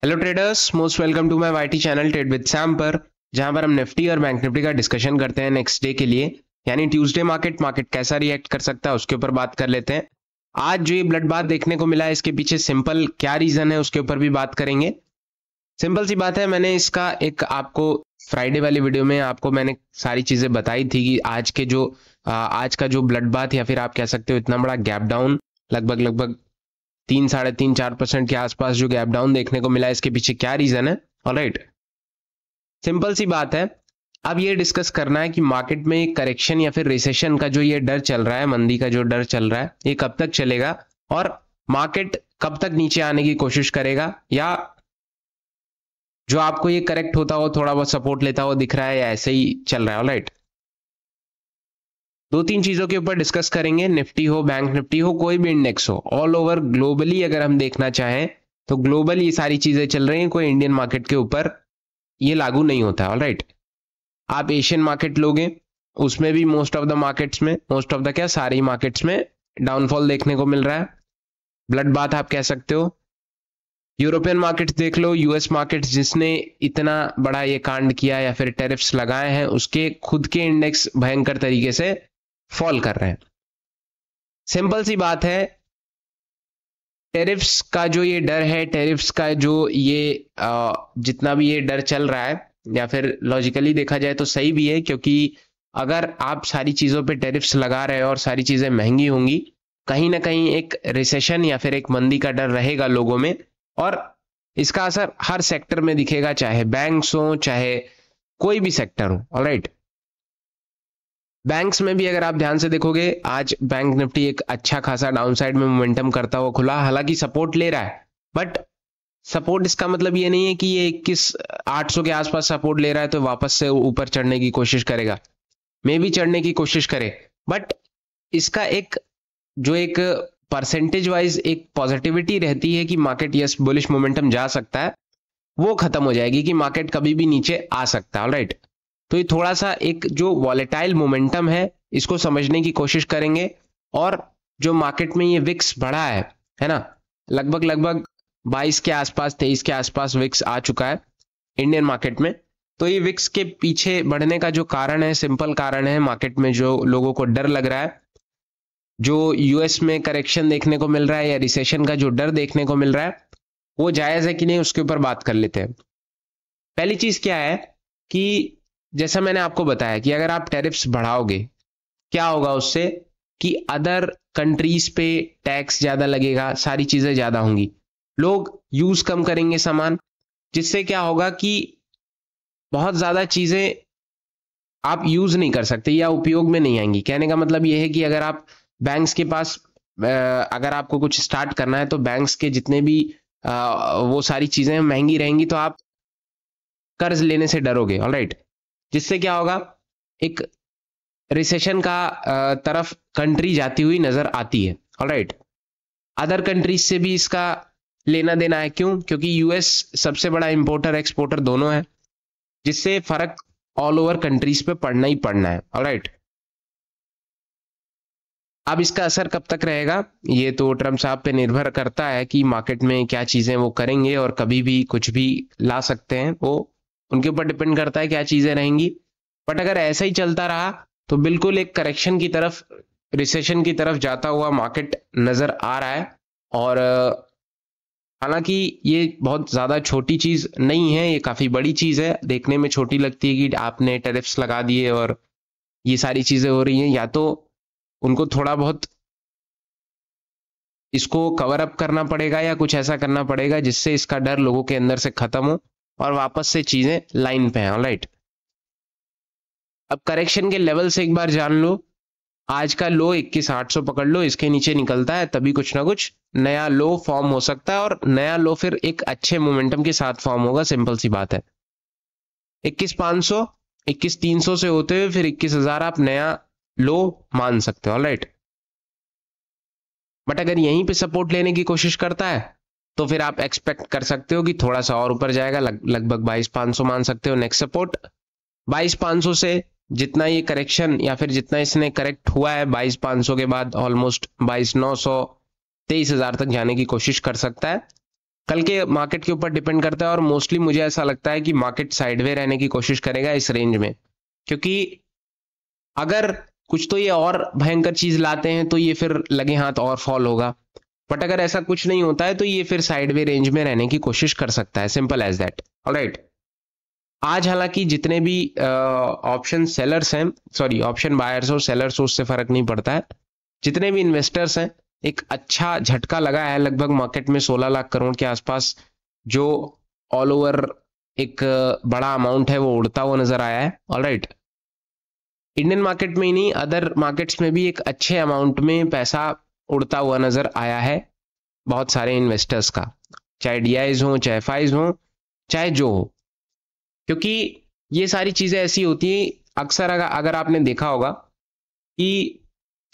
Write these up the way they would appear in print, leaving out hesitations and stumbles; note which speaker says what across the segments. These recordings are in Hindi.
Speaker 1: Hello traders, most welcome to my YT channel trade with Sam पर, जहां पर हम निफ्टी और बैंक निफ्टी का डिस्कशन करते हैं नेक्स्ट डे के लिए, यानी ट्यूसडे मार्केट कैसा रिएक्ट कर सकता है उसके ऊपर बात कर लेते हैं। आज जो ये ब्लड बाथ देखने को मिला है, इसके पीछे सिंपल क्या रीजन है उसके ऊपर भी बात करेंगे। सिंपल सी बात है, मैंने इसका एक आपको फ्राइडे वाली वीडियो में आपको मैंने सारी चीजें बताई थी कि आज का जो ब्लड बाथ या फिर आप कह सकते हो इतना बड़ा गैप डाउन, लगभग 3-3.5-4% के आसपास जो गैप डाउन देखने को मिला है, इसके पीछे क्या रीजन है। ऑलराइट, सिंपल सी बात है। अब ये डिस्कस करना है कि मार्केट में एक करेक्शन या फिर रिसेशन का जो ये डर चल रहा है, मंदी का जो डर चल रहा है, ये कब तक चलेगा और मार्केट कब तक नीचे आने की कोशिश करेगा, या जो आपको ये करेक्ट होता हो, थोड़ा बहुत सपोर्ट लेता हो दिख रहा है, या ऐसे ही चल रहा है। ऑलराइट, दो तीन चीजों के ऊपर डिस्कस करेंगे। निफ्टी हो, बैंक निफ्टी हो, कोई भी इंडेक्स हो, ऑल ओवर ग्लोबली अगर हम देखना चाहें तो ग्लोबल ये सारी चीजें चल रही हैं, कोई इंडियन मार्केट के ऊपर ये लागू नहीं होता है। ऑलराइट, आप एशियन मार्केट लोगे, उसमें भी मोस्ट ऑफ द क्या सारी मार्केट्स में डाउनफॉल देखने को मिल रहा है। ब्लड बाथ आप कह सकते हो। यूरोपियन मार्केट्स देख लो, यूएस मार्केट्स जिसने इतना बड़ा ये कांड किया या फिर टेरिफ्स लगाए हैं, उसके खुद के इंडेक्स भयंकर तरीके से फॉल कर रहे हैं। सिंपल सी बात है, टेरिफ्स का जो ये डर है, टेरिफ्स का जो ये जितना भी ये डर चल रहा है, या फिर लॉजिकली देखा जाए तो सही भी है, क्योंकि अगर आप सारी चीजों पे टेरिफ्स लगा रहे हो और सारी चीजें महंगी होंगी, कहीं ना कहीं एक रिसेशन या फिर एक मंदी का डर रहेगा लोगों में, और इसका असर हर सेक्टर में दिखेगा, चाहे बैंक्स हो चाहे कोई भी सेक्टर हो। ऑलराइट, बैंक्स में भी अगर आप ध्यान से देखोगे, आज बैंक निफ्टी एक अच्छा खासा डाउनसाइड में मोमेंटम करता हुआ खुला, हालांकि सपोर्ट ले रहा है, बट सपोर्ट इसका मतलब ये नहीं है कि ये 21,800 के आसपास सपोर्ट ले रहा है तो वापस से ऊपर चढ़ने की कोशिश करेगा। मे भी चढ़ने की कोशिश करे, बट इसका एक परसेंटेज वाइज एक पॉजिटिविटी रहती है कि मार्केट यस बुलिश मोमेंटम जा सकता है, वो खत्म हो जाएगी कि मार्केट कभी भी नीचे आ सकता है। ऑलराइट, तो ये थोड़ा सा एक जो वॉलेटाइल मोमेंटम है, इसको समझने की कोशिश करेंगे। और जो मार्केट में ये विक्स बढ़ा है ना, लगभग 22 के आसपास, 23 के आसपास विक्स आ चुका है इंडियन मार्केट में। तो ये विक्स के पीछे बढ़ने का जो कारण है, सिंपल कारण है, मार्केट में जो लोगों को डर लग रहा है, जो यूएस में करेक्शन देखने को मिल रहा है या रिसेशन का जो डर देखने को मिल रहा है, वो जायज है कि नहीं, उसके ऊपर बात कर लेते हैं। पहली चीज क्या है कि जैसा मैंने आपको बताया कि अगर आप टैरिफ्स बढ़ाओगे, क्या होगा उससे कि अदर कंट्रीज पे टैक्स ज्यादा लगेगा, सारी चीजें ज्यादा होंगी, लोग यूज कम करेंगे सामान, जिससे क्या होगा कि बहुत ज्यादा चीजें आप यूज नहीं कर सकते या उपयोग में नहीं आएंगी। कहने का मतलब यह है कि अगर आप बैंक्स के पास अगर आपको कुछ स्टार्ट करना है, तो बैंक्स के जितने भी वो सारी चीजें महंगी रहेंगी, तो आप कर्ज लेने से डरोगे। ऑलराइट, जिससे क्या होगा, एक रिसेशन का तरफ कंट्री जाती हुई नजर आती है। ऑलराइट, अदर कंट्रीज से भी इसका लेना देना है। क्यों? क्योंकि यूएस सबसे बड़ा इंपोर्टर एक्सपोर्टर दोनों है, जिससे फर्क ऑल ओवर कंट्रीज पे पड़ना ही पड़ना है। ऑलराइट, अब इसका असर कब तक रहेगा, ये तो ट्रम्प साहब पे निर्भर करता है कि मार्केट में क्या चीजें वो करेंगे, और कभी भी कुछ भी ला सकते हैं, वो उनके ऊपर डिपेंड करता है क्या चीजें रहेंगी। बट अगर ऐसा ही चलता रहा तो बिल्कुल एक करेक्शन की तरफ, रिसेशन की तरफ जाता हुआ मार्केट नजर आ रहा है। और हालांकि ये बहुत ज्यादा छोटी चीज नहीं है, ये काफी बड़ी चीज है। देखने में छोटी लगती है कि आपने टैरिफ्स लगा दिए और ये सारी चीजें हो रही हैं, या तो उनको थोड़ा बहुत इसको कवर अप करना पड़ेगा या कुछ ऐसा करना पड़ेगा जिससे इसका डर लोगों के अंदर से खत्म हो और वापस से चीजें लाइन पे हैं। ऑलराइट, अब करेक्शन के लेवल से एक बार जान लो। आज का लो 21,800 पकड़ लो, इसके नीचे निकलता है तभी कुछ ना कुछ नया लो फॉर्म हो सकता है, और नया लो फिर एक अच्छे मोमेंटम के साथ फॉर्म होगा। सिंपल सी बात है, 21,500 21,300 से होते हुए फिर 21,000 आप नया लो मान सकते हो। ऑलराइट, बट अगर यहीं पे सपोर्ट लेने की कोशिश करता है, तो फिर आप एक्सपेक्ट कर सकते हो कि थोड़ा सा और ऊपर जाएगा, लगभग 22,500 मान सकते हो नेक्स्ट सपोर्ट। 22,500 से जितना ये करेक्शन या फिर जितना इसने करेक्ट हुआ है, 22,500 के बाद ऑलमोस्ट 22,900 23,000 तक जाने की कोशिश कर सकता है। कल के मार्केट के ऊपर डिपेंड करता है, और मोस्टली मुझे ऐसा लगता है कि मार्केट साइडवे रहने की कोशिश करेगा इस रेंज में, क्योंकि अगर कुछ तो ये और भयंकर चीज लाते हैं तो ये फिर लगे हाथ और फॉल होगा, बट अगर ऐसा कुछ नहीं होता है तो ये फिर साइडवे रेंज में रहने की कोशिश कर सकता है, सिंपल एज दैट। ऑलराइट, आज हालांकि जितने भी ऑप्शन सेलर्स हैं, सॉरी ऑप्शन बायर्स और सेलर्स, उससे फर्क नहीं पड़ता है, जितने भी इन्वेस्टर्स हैं, एक अच्छा झटका लगा है लगभग मार्केट में 16 लाख करोड़ के आसपास, जो ऑल ओवर एक बड़ा अमाउंट है वो उड़ता हुआ नजर आया है। ऑलराइट, इंडियन मार्केट में ही नहीं, अदर मार्केट्स में भी एक अच्छे अमाउंट में पैसा उड़ता हुआ नजर आया है बहुत सारे इन्वेस्टर्स का, चाहे डीआईज हो, चाहे एफआईज हो, चाहे जो हो, क्योंकि ये सारी चीजें ऐसी होती हैं अक्सर, अगर आपने देखा होगा कि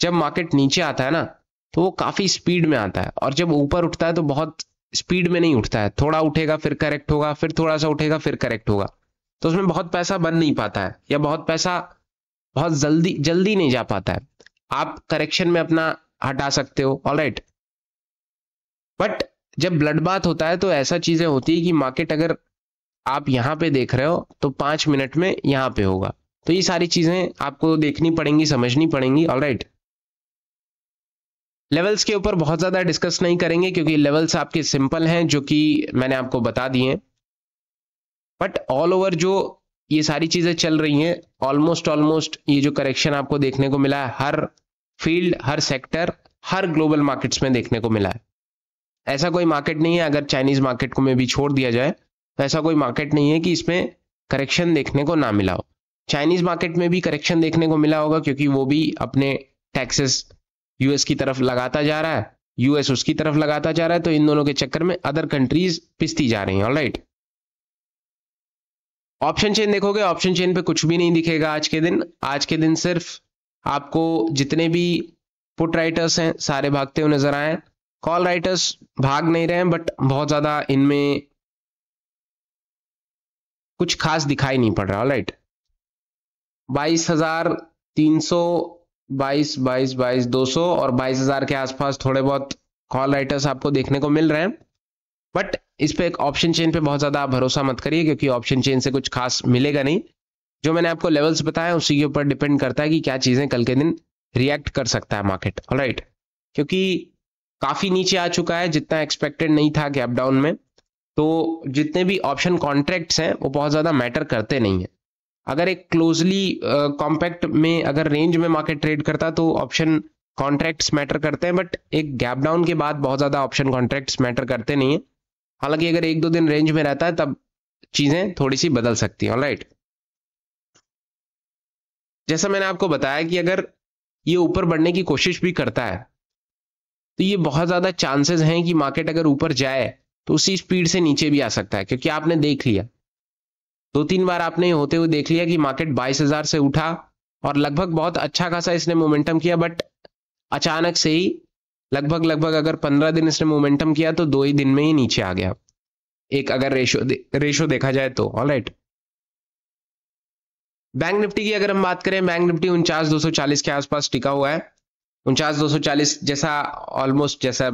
Speaker 1: जब मार्केट नीचे आता है ना तो वो काफी स्पीड में आता है, और जब ऊपर उठता है तो बहुत स्पीड में नहीं उठता है, थोड़ा उठेगा फिर करेक्ट होगा, फिर थोड़ा सा उठेगा फिर करेक्ट होगा, तो उसमें बहुत पैसा बन नहीं पाता है, या बहुत पैसा बहुत जल्दी जल्दी नहीं जा पाता है, आप करेक्शन में अपना हटा सकते हो। ऑलराइट, बट जब ब्लड बाथ होता है तो ऐसा चीजें होती है कि मार्केट अगर आप यहां पे देख रहे हो तो 5 मिनट में यहां पे होगा, तो ये सारी चीजें आपको देखनी पड़ेंगी, समझनी पड़ेंगी। ऑलराइट, लेवल्स के ऊपर बहुत ज्यादा डिस्कस नहीं करेंगे क्योंकि लेवल्स आपके सिंपल हैं जो कि मैंने आपको बता दिए, बट ऑल ओवर जो ये सारी चीजें चल रही हैं, ऑलमोस्ट ये जो करेक्शन आपको देखने को मिला है हर फील्ड, हर सेक्टर, हर ग्लोबल मार्केट्स में देखने को मिला है। ऐसा कोई मार्केट नहीं है, अगर चाइनीज मार्केट को में भी छोड़ दिया जाए तो ऐसा कोई मार्केट नहीं है कि इसमें करेक्शन देखने को ना मिला हो। चाइनीज मार्केट में भी करेक्शन देखने को मिला होगा क्योंकि वो भी अपने टैक्सेस यूएस की तरफ लगाता जा रहा है, यूएस उसकी तरफ लगाता जा रहा है, तो इन दोनों के चक्कर में अदर कंट्रीज पिसती जा रही हैं। ऑलराइट, ऑप्शन चेन देखोगे, ऑप्शन चेन पे कुछ भी नहीं दिखेगा आज के दिन। आज के दिन सिर्फ आपको जितने भी पुट राइटर्स हैं सारे भागते हुए नजर आए, कॉल राइटर्स भाग नहीं रहे हैं, बट बहुत ज्यादा इनमें कुछ खास दिखाई नहीं पड़ रहा। ऑलराइट, 22,300, 22,200 और 22,000 के आसपास थोड़े बहुत कॉल राइटर्स आपको देखने को मिल रहे हैं, बट इस पे एक ऑप्शन चेन पे बहुत ज्यादा भरोसा मत करिए क्योंकि ऑप्शन चेन से कुछ खास मिलेगा नहीं। जो मैंने आपको लेवल्स बताया उसी के ऊपर डिपेंड करता है कि क्या चीजें कल के दिन रिएक्ट कर सकता है मार्केट। ऑलराइट, क्योंकि काफी नीचे आ चुका है, जितना एक्सपेक्टेड नहीं था गैप डाउन में, तो जितने भी ऑप्शन कॉन्ट्रैक्ट्स हैं वो बहुत ज्यादा मैटर करते नहीं है। अगर एक क्लोजली कॉम्पैक्ट में अगर रेंज में मार्केट ट्रेड करता तो ऑप्शन कॉन्ट्रैक्ट्स मैटर करते हैं, बट एक गैप डाउन के बाद बहुत ज्यादा ऑप्शन कॉन्ट्रैक्ट्स मैटर करते नहीं है। हालांकि अगर 1-2 दिन रेंज में रहता है तब चीजें थोड़ी सी बदल सकती हैं। ऑलराइट, जैसा मैंने आपको बताया कि अगर ये ऊपर बढ़ने की कोशिश भी करता है तो ये बहुत ज्यादा चांसेस हैं कि मार्केट अगर ऊपर जाए तो उसी स्पीड से नीचे भी आ सकता है, क्योंकि आपने देख लिया 2-3 बार आपने होते हुए देख लिया कि मार्केट 22,000 से उठा और लगभग बहुत अच्छा खासा इसने मोमेंटम किया, बट अचानक से ही लगभग अगर 15 दिन इसने मोमेंटम किया तो 2 ही दिन में ही नीचे आ गया, एक अगर रेशो देखा जाए तो। ऑलराइट, बैंक निफ्टी की अगर हम बात करें, बैंक निफ्टी 49,240 के आसपास टिका हुआ है। 49,240 जैसा ऑलमोस्ट जैसा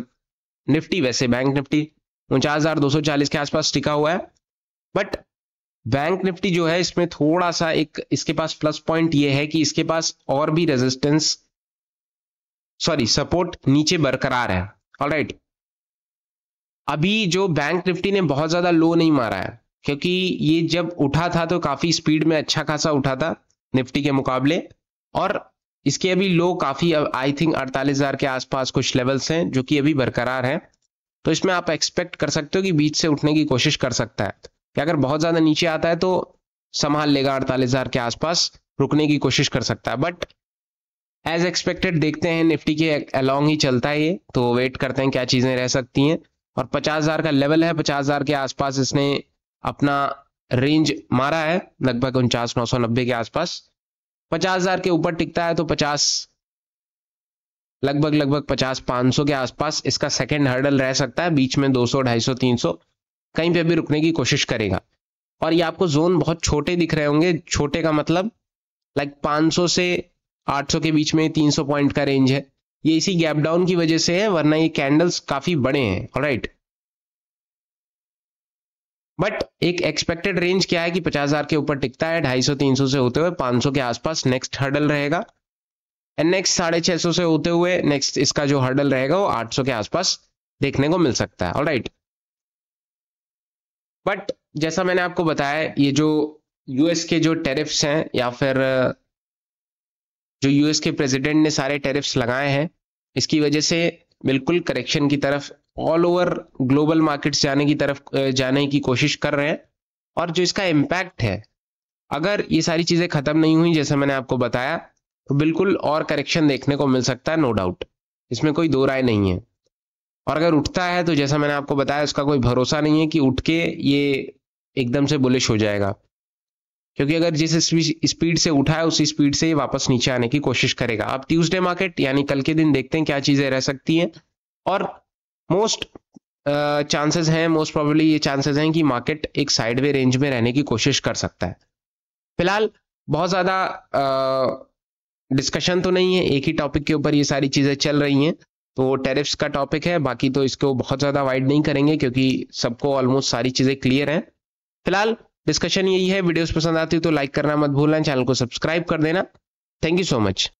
Speaker 1: निफ्टी वैसे बैंक निफ्टी 49,240 के आसपास टिका हुआ है, बट बैंक निफ्टी जो है इसमें थोड़ा सा एक इसके पास प्लस पॉइंट ये है कि इसके पास और भी रेजिस्टेंस सपोर्ट नीचे बरकरार है। ऑलराइट, अभी जो बैंक निफ्टी ने बहुत ज्यादा लो नहीं मारा है, क्योंकि ये जब उठा था तो काफी स्पीड में अच्छा खासा उठा था निफ्टी के मुकाबले, और इसके अभी लो काफी आई थिंक 48,000 के आसपास कुछ लेवल्स हैं जो कि अभी बरकरार हैं, तो इसमें आप एक्सपेक्ट कर सकते हो कि बीच से उठने की कोशिश कर सकता है, कि अगर बहुत ज्यादा नीचे आता है तो संभाल लेगा, 48,000 के आसपास रुकने की कोशिश कर सकता है, बट एज एक्सपेक्टेड देखते हैं निफ्टी के अलोंग ही चलता है ये, तो वेट करते हैं क्या चीजें रह सकती हैं। और 50,000 का लेवल है, 50,000 के आसपास इसने अपना रेंज मारा है, लगभग 49,990 के आसपास। 50,000 के ऊपर टिकता है तो 50 लगभग 50,500 के आसपास इसका सेकंड हर्डल रह सकता है, बीच में 200, 250, 300 कहीं पे भी रुकने की कोशिश करेगा। और ये आपको जोन बहुत छोटे दिख रहे होंगे, छोटे का मतलब लाइक 500 से 800 के बीच में 300 पॉइंट का रेंज है, ये इसी गैप डाउन की वजह से है, वरना ये कैंडल्स काफी बड़े हैं। ऑलराइट, बट एक एक्सपेक्टेड रेंज क्या है कि 50,000 के ऊपर टिकता है, 250-300 से होते हुए 500 के आसपास नेक्स्ट हर्डल रहेगा, एंड नेक्स्ट 650 से होते हुए नेक्स्ट इसका जो हर्डल रहेगा वो 800 के आसपास देखने को मिल सकता है। ऑलराइट, बट जैसा मैंने आपको बताया, ये जो यूएस के जो टेरिफ्स हैं या फिर जो यूएस के प्रेसिडेंट ने सारे टेरिफ्स लगाए हैं, इसकी वजह से बिल्कुल करेक्शन की तरफ ऑल ओवर ग्लोबल मार्केट्स जाने की कोशिश कर रहे हैं। और जो इसका इम्पैक्ट है, अगर ये सारी चीजें खत्म नहीं हुई जैसे मैंने आपको बताया, तो बिल्कुल और करेक्शन देखने को मिल सकता है, नो डाउट, इसमें कोई दो राय नहीं है। और अगर उठता है तो जैसा मैंने आपको बताया, उसका कोई भरोसा नहीं है कि उठ के ये एकदम से बुलिश हो जाएगा, क्योंकि अगर जिस स्पीड से उठा है उसी स्पीड से ये वापस नीचे आने की कोशिश करेगा। अब ट्यूसडे मार्केट यानी कल के दिन देखते हैं क्या चीजें रह सकती हैं, और मोस्ट प्रोबेबली ये चांसेस हैं कि मार्केट एक साइडवे रेंज में रहने की कोशिश कर सकता है। फिलहाल बहुत ज्यादा डिस्कशन तो नहीं है, एक ही टॉपिक के ऊपर ये सारी चीजें चल रही हैं, तो टेरिफ्स का टॉपिक है, बाकी तो इसको बहुत ज्यादा वाइड नहीं करेंगे क्योंकि सबको ऑलमोस्ट सारी चीजें क्लियर हैं। फिलहाल डिस्कशन यही है। वीडियोस पसंद आती है तो लाइक करना मत भूलना, चैनल को सब्सक्राइब कर देना। Thank you so much.